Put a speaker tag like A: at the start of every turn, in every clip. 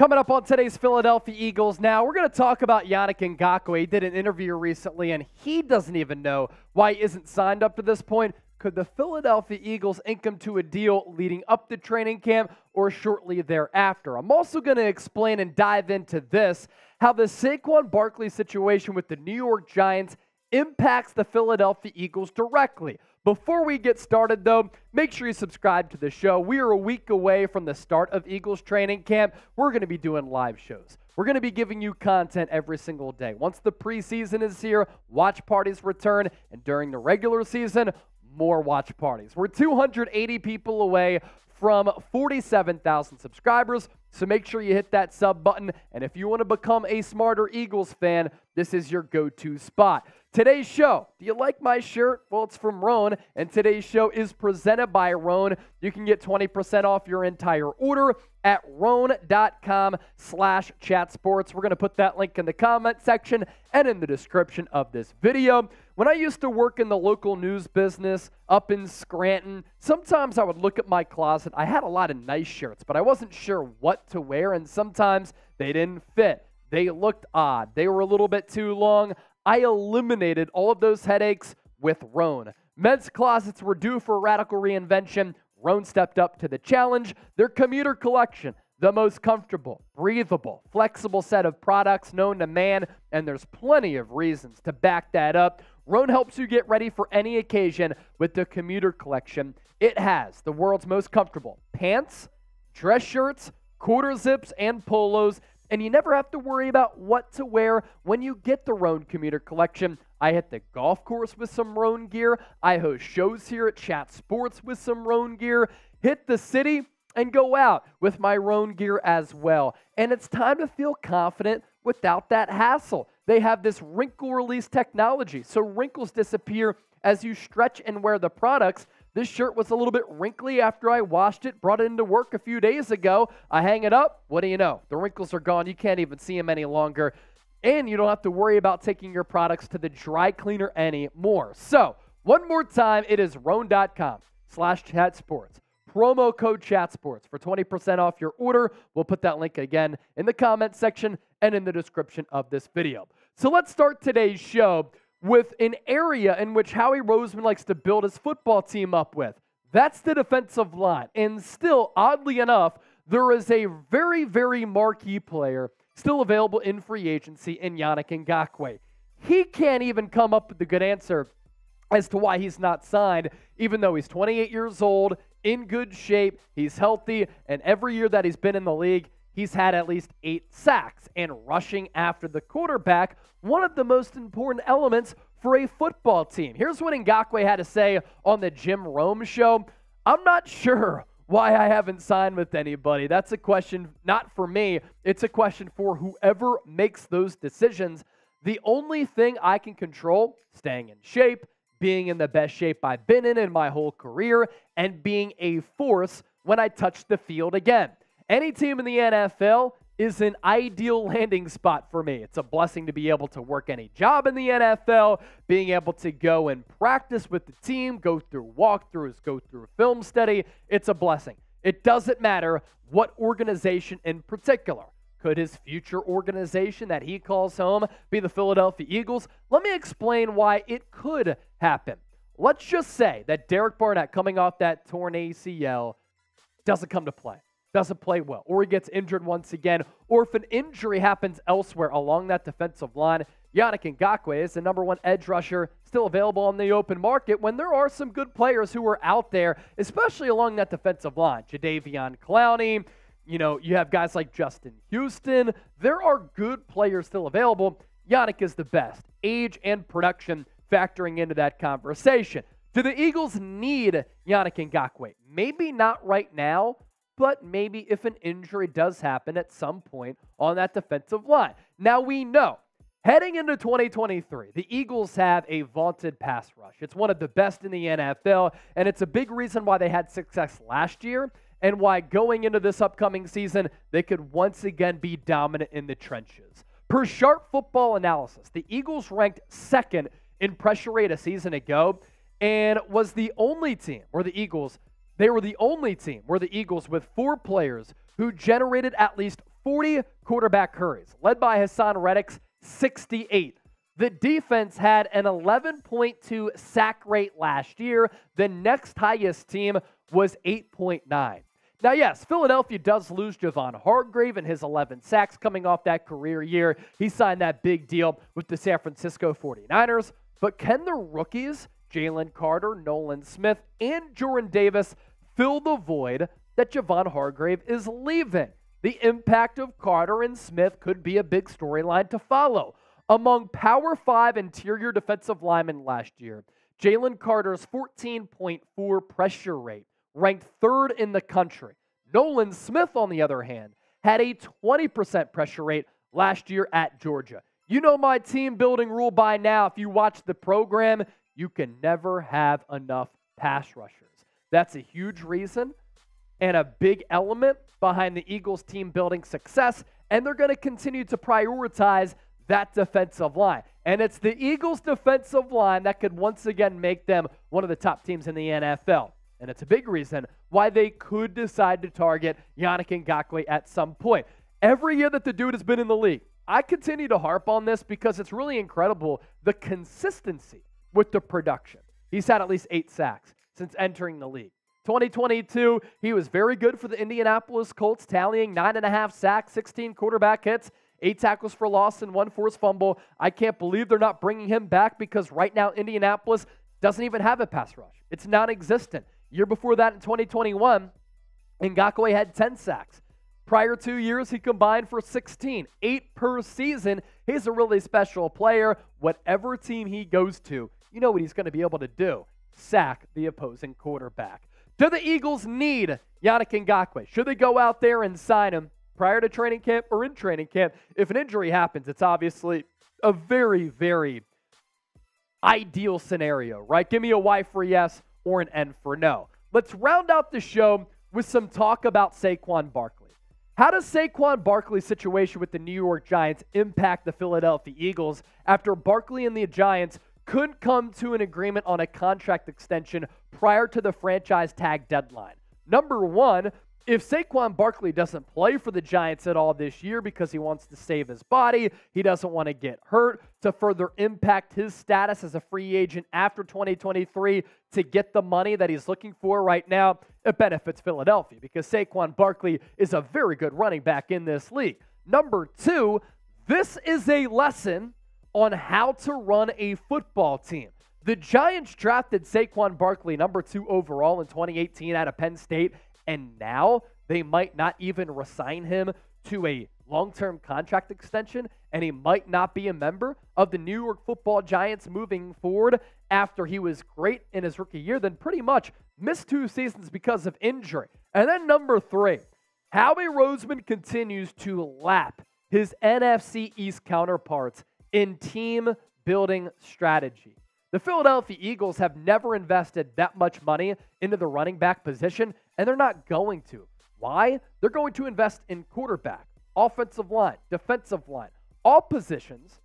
A: Coming up on today's Philadelphia Eagles now, we're going to talk about Yannick Ngakoue. He did an interview recently, and he doesn't even know why he isn't signed up to this point. Could the Philadelphia Eagles ink him to a deal leading up to training camp or shortly thereafter? I'm also going to explain and dive into this, how the Saquon Barkley situation with the New York Giants impacts the Philadelphia Eagles directly. Before we get started, though, make sure you subscribe to the show. We are a week away from the start of Eagles training camp. We're going to be doing live shows. We're going to be giving you content every single day. Once the preseason is here, watch parties return, and during the regular season, more watch parties. We're 280 people away from 47,000 subscribers, so make sure you hit that sub button. And if you want to become a smarter Eagles fan, this is your go-to spot. Today's show, do you like my shirt? Well, it's from Roan, and today's show is presented by Roan. You can get 20% off your entire order at roan.com/chatsports. We're going to put that link in the comment section and in the description of this video. When I used to work in the local news business up in Scranton, sometimes I would look at my closet. I had a lot of nice shirts, but I wasn't sure what to wear, and sometimes they didn't fit. They looked odd. They were a little bit too long. I eliminated all of those headaches with Roan. Men's closets were due for a radical reinvention. Roan stepped up to the challenge. Their commuter collection, the most comfortable, breathable, flexible set of products known to man, and there's plenty of reasons to back that up. Roan helps you get ready for any occasion with the commuter collection. It has the world's most comfortable pants, dress shirts, quarter zips, and polos, and you never have to worry about what to wear when you get the Roan commuter collection. I hit the golf course with some Roan gear. I host shows here at Chat Sports with some Roan gear. Hit the city and go out with my Roan gear as well. And it's time to feel confident without that hassle. They have this wrinkle release technology, so wrinkles disappear as you stretch and wear the products. This shirt was a little bit wrinkly after I washed it, brought it into work a few days ago. I hang it up. What do you know? The wrinkles are gone. You can't even see them any longer. And you don't have to worry about taking your products to the dry cleaner anymore. So, one more time, it is roan.com/chatsports. Promo code chatsports for 20% off your order. We'll put that link again in the comment section and in the description of this video. So let's start today's show with an area in which Howie Roseman likes to build his football team up with. That's the defensive line. And still, oddly enough, there is a very, very marquee player still available in free agency in Yannick Ngakoue. He can't even come up with a good answer as to why he's not signed, even though he's 28 years old, in good shape, he's healthy, and every year that he's been in the league, he's had at least 8 sacks. And rushing after the quarterback, one of the most important elements for a football team. Here's what Ngakoue had to say on the Jim Rome show. I'm not sure why I haven't signed with anybody. That's a question not for me. It's a question for whoever makes those decisions. The only thing I can control, staying in shape, being in the best shape I've been in my whole career, and being a force when I touch the field again. Any team in the NFL is an ideal landing spot for me. It's a blessing to be able to work any job in the NFL, being able to go and practice with the team, go through walkthroughs, go through film study. It's a blessing. It doesn't matter what organization in particular. Could his future organization that he calls home be the Philadelphia Eagles? Let me explain why it could happen. Let's just say that Derek Barnett, coming off that torn ACL, doesn't come to play. Doesn't play well, or he gets injured once again, or if an injury happens elsewhere along that defensive line. Yannick Ngakoue is the #1 edge rusher still available on the open market when there are some good players who are out there, especially along that defensive line. Jadeveon Clowney, you have guys like Justin Houston. There are good players still available. Yannick is the best. Age and production factoring into that conversation. Do the Eagles need Yannick Ngakoue? Maybe not right now, but maybe if an injury does happen at some point on that defensive line. Now we know, heading into 2023, the Eagles have a vaunted pass rush. It's one of the best in the NFL, and it's a big reason why they had success last year and why going into this upcoming season, they could once again be dominant in the trenches. Per Sharp Football Analysis, the Eagles ranked 2nd in pressure rate a season ago and was the only team where the Eagles They were the only team where the Eagles with 4 players who generated at least 40 quarterback hurries, led by Haason Reddick's 68. The defense had an 11.2 sack rate last year. The next highest team was 8.9. Now, yes, Philadelphia does lose Javon Hargrave and his 11 sacks coming off that career year. He signed that big deal with the San Francisco 49ers. But can the rookies, Jalen Carter, Nolan Smith, and Jordan Davis, fill the void that Javon Hargrave is leaving? The impact of Carter and Smith could be a big storyline to follow. Among Power 5 interior defensive linemen last year, Jalen Carter's 14.4 pressure rate ranked 3rd in the country. Nolan Smith, on the other hand, had a 20% pressure rate last year at Georgia. You know my team building rule by now. If you watch the program, you can never have enough pass rushers. That's a huge reason and a big element behind the Eagles' team building success, and they're going to continue to prioritize that defensive line. And it's the Eagles' defensive line that could once again make them one of the top teams in the NFL. And it's a big reason why they could decide to target Yannick Ngakoue at some point. Every year that the dude has been in the league, I continue to harp on this because it's really incredible the consistency with the production. He's had at least 8 sacks since entering the league. 2022, he was very good for the Indianapolis Colts, tallying 9.5 sacks, 16 quarterback hits, 8 tackles for loss, and 1 forced fumble. I can't believe they're not bringing him back because right now Indianapolis doesn't even have a pass rush. It's non-existent. Year before that in 2021, Ngakoue had 10 sacks. Prior 2 years, he combined for 16, 8 per season. He's a really special player. Whatever team he goes to, you know what he's going to be able to do: sack the opposing quarterback. Do the Eagles need Yannick Ngakoue? Should they go out there and sign him prior to training camp or in training camp? If an injury happens, it's obviously a very, very ideal scenario, right? Give me a Y for yes or an N for no. Let's round out the show with some talk about Saquon Barkley. How does Saquon Barkley's situation with the New York Giants impact the Philadelphia Eagles after Barkley and the Giants couldn't come to an agreement on a contract extension prior to the franchise tag deadline? Number one, if Saquon Barkley doesn't play for the Giants at all this year because he wants to save his body, he doesn't want to get hurt, to further impact his status as a free agent after 2023 to get the money that he's looking for right now, it benefits Philadelphia because Saquon Barkley is a very good running back in this league. Number two, this is a lesson on how to run a football team. The Giants drafted Saquon Barkley number 2 overall in 2018 out of Penn State, and now they might not even re-sign him to a long-term contract extension, and he might not be a member of the New York Football Giants moving forward after he was great in his rookie year, then pretty much missed 2 seasons because of injury. And then number 3, Howie Roseman continues to lap his NFC East counterparts in team building strategy. The Philadelphia Eagles have never invested that much money into the running back position, and they're not going to. Why? They're going to invest in quarterback, offensive line, defensive line, all positions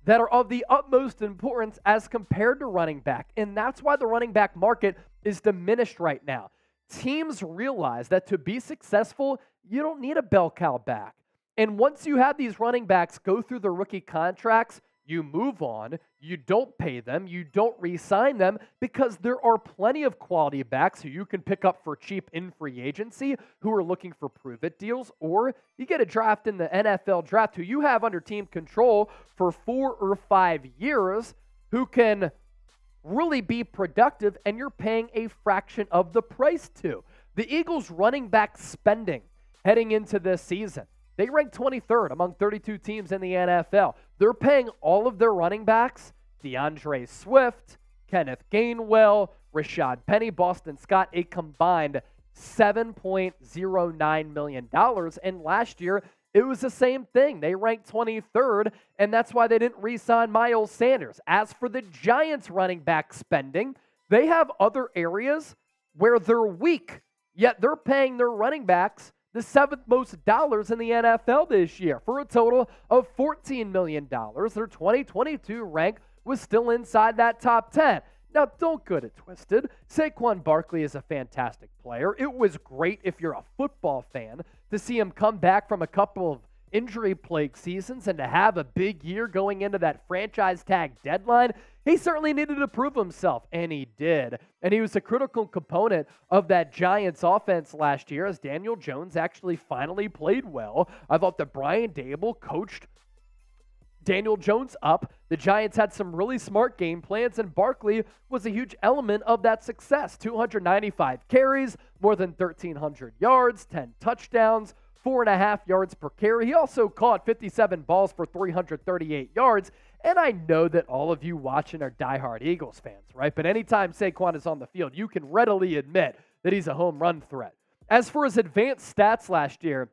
A: that are of the utmost importance as compared to running back. And that's why the running back market is diminished right now. Teams realize that to be successful, you don't need a bell cow back. And once you have these running backs go through their rookie contracts, you move on, you don't pay them, you don't re-sign them because there are plenty of quality backs who you can pick up for cheap in free agency who are looking for prove-it deals, or you get a draft in the NFL draft who you have under team control for 4 or 5 years who can really be productive and you're paying a fraction of the price to. The Eagles running back spending heading into this season, they rank 23rd among 32 teams in the NFL. They're paying all of their running backs, DeAndre Swift, Kenneth Gainwell, Rashad Penny, Boston Scott, a combined $7.09 million. And last year, it was the same thing. They ranked 23rd, and that's why they didn't re-sign Miles Sanders. As for the Giants running back spending, they have other areas where they're weak, yet they're paying their running backs the 7th most dollars in the NFL this year for a total of $14 million. Their 2022 rank was still inside that top 10. Now, don't get it twisted. Saquon Barkley is a fantastic player. It was great if you're a football fan to see him come back from a couple of injury-plagued seasons and to have a big year going into that franchise tag deadline. He certainly needed to prove himself, and he did. And he was a critical component of that Giants offense last year as Daniel Jones actually finally played well. I thought that Brian Daboll coached Daniel Jones up. The Giants had some really smart game plans, and Barkley was a huge element of that success. 295 carries, more than 1,300 yards, 10 touchdowns, 4.5 yards per carry. He also caught 57 balls for 338 yards. And I know that all of you watching are diehard Eagles fans, right? But anytime Saquon is on the field, you can readily admit that he's a home run threat. As for his advanced stats last year,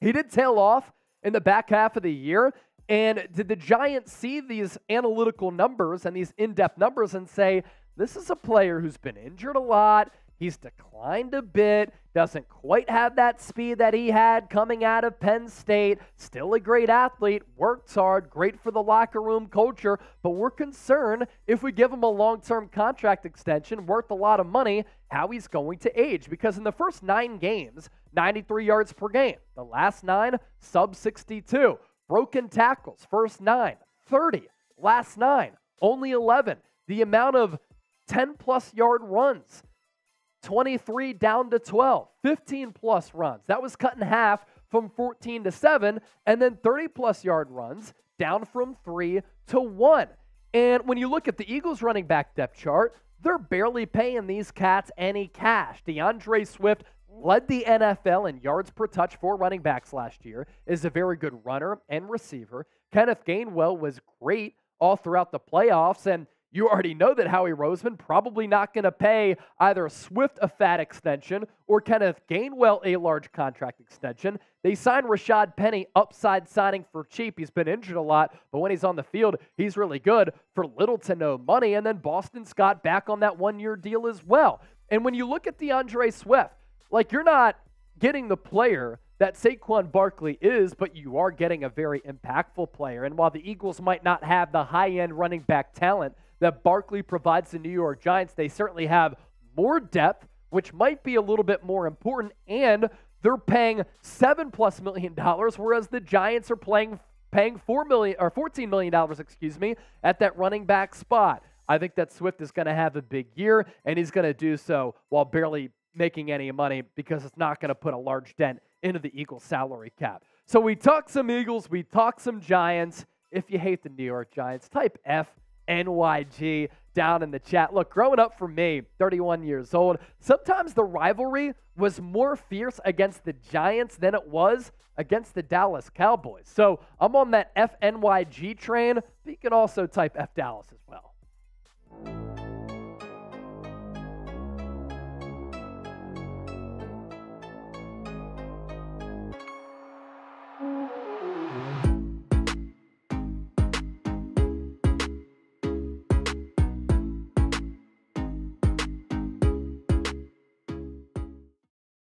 A: he did tail off in the back half of the year. And did the Giants see these analytical numbers and these in-depth numbers and say, this is a player who's been injured a lot, he's declined a bit, doesn't quite have that speed that he had coming out of Penn State, still a great athlete, works hard, great for the locker room culture, but we're concerned if we give him a long-term contract extension worth a lot of money, how he's going to age. Because in the first 9 games, 93 yards per game. The last 9, sub 62. Broken tackles, first 9, 30. Last 9, only 11. The amount of 10-plus yard runs, 23 down to 12, 15-plus runs. That was cut in half from 14 to 7, and then 30-plus yard runs down from 3 to 1. And when you look at the Eagles running back depth chart, they're barely paying these cats any cash. DeAndre Swift led the NFL in yards per touch for running backs last year, is a very good runner and receiver. Kenneth Gainwell was great all throughout the playoffs, and you already know that Howie Roseman probably not going to pay either Swift a fat extension or Kenneth Gainwell a large contract extension. They signed Rashad Penny, upside signing for cheap. He's been injured a lot, but when he's on the field, he's really good for little to no money. And then Boston Scott back on that one-year deal as well. And when you look at DeAndre Swift, like, you're not getting the player that Saquon Barkley is, but you are getting a very impactful player. And while the Eagles might not have the high-end running back talent that Barkley provides the New York Giants, they certainly have more depth, which might be a little bit more important, and they're paying $7+ million, whereas the Giants are paying $14 million, at that running back spot. I think that Swift is going to have a big year, and he's going to do so while barely making any money because it's not going to put a large dent into the Eagles salary cap. So we talk some Eagles, we talk some Giants. If you hate the New York Giants, type FNYG down in the chat. Look, growing up for me, 31 years old, sometimes the rivalry was more fierce against the Giants than it was against the Dallas Cowboys. So I'm on that FNYG train, but you can also type F Dallas as well.